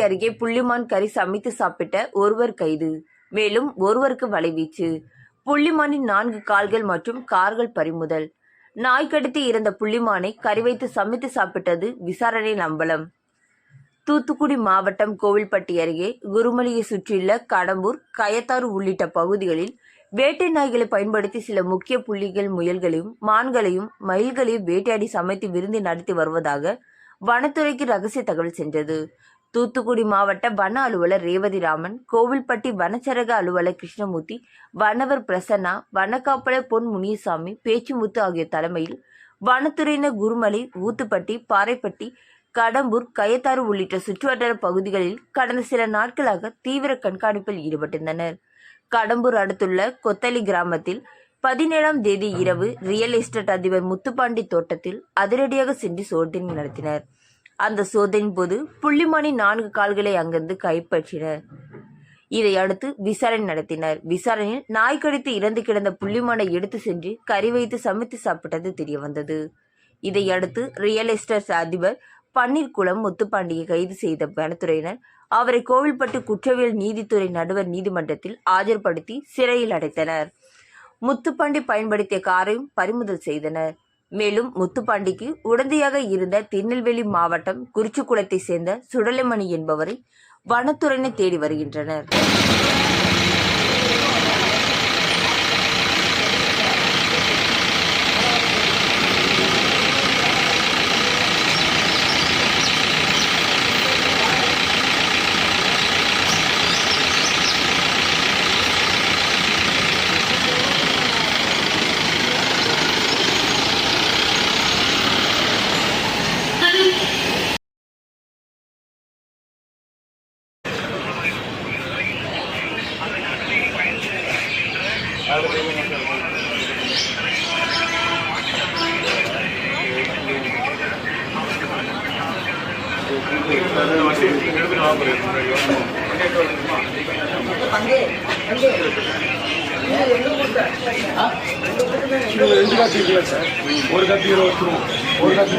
அருகே புள்ளிமான் கறி சமைத்து சாப்பிட்ட ஒருவர் கைது. மேலும் ஒருவருக்கு வலைவீச்சு. புள்ளிமானின் 4 கால்கள் மற்றும் கார்கள் பறிமுதல். நாய் கடித்து இறந்த புள்ளிமானை கறி வைத்து சமைத்து சாப்பிட்டது விசாரணையில் அம்பலம். தூத்துக்குடி மாவட்டம் கோவில்பட்டி அருகே குருமலியை சுற்றியுள்ள கடம்பூர், கயத்தாறு உள்ளிட்ட பகுதிகளில் வேட்டை நாய்களை பயன்படுத்தி சில முக்கிய புலிகள் முயல்களையும் மான்களையும் மயில்களையும் வேட்டையாடி சமைத்து விருந்து நடத்தி வருவதாக வனத்துறைக்கு ரகசிய தகவல் சென்றது. தூத்துக்குடி மாவட்ட வன அலுவலர் ரேவதிராமன், கோவில்பட்டி வனச்சரக அலுவலர் கிருஷ்ணமூர்த்தி, வனவர் பிரசன்னா, வனக்காப்பலர் பொன் முனியசாமி, பேச்சுமுத்து ஆகியோர் தலைமையில் வனத்துறையினர் குருமலை, ஊத்துப்பட்டி, பாறைப்பட்டி, கடம்பூர், கயத்தாறு உள்ளிட்ட சுற்றுவட்டார பகுதிகளில் கடந்த சில நாட்களாக தீவிர கண்காணிப்பில் ஈடுபட்டிருந்தனர். கடம்பூர் அடுத்துள்ள கொத்தலி கிராமத்தில் 17ஆம் தேதி இரவு ரியல் எஸ்டேட் அதிபர் முத்துப்பாண்டி தோட்டத்தில் அதிரடியாக சென்று சோதனை நடத்தினர். அந்த சோதனையின் போது புள்ளிமானின் 4 கால்களை அங்கிருந்து கைப்பற்றினர். இதையடுத்து விசாரணை நடத்தினர். விசாரணையில் நாய் கடித்து இறந்து கிடந்த புள்ளிமானை எடுத்து சென்று கறி வைத்து சமைத்து சாப்பிட்டது தெரியவந்தது. இதையடுத்து ரியல் எஸ்டேட் அதிபர் பன்னீர்குளம் முத்துப்பாண்டியை கைது செய்த வனத்துறையினர் அவரை கோவில்பட்டு குற்றவியல் நீதித்துறை நடுவர் நீதிமன்றத்தில் ஆஜர்படுத்தி சிறையில் அடைத்தனர். முத்துப்பாண்டி பயன்படுத்திய காரையும் பறிமுதல் செய்தனர். மேலும் முத்துப்பாண்டிக்கு உடந்தையாக இருந்த திருநெல்வேலி மாவட்டம் குறிச்சிக்குளத்தை சேர்ந்த சுடலைமணி என்பவரை வனத்துறையினர் தேடி வருகின்றனர். ரெண்டு காப்பி இருக்குல்ல சார், ஒரு காப்பி வச்சுருவோம், ஒரு காப்பி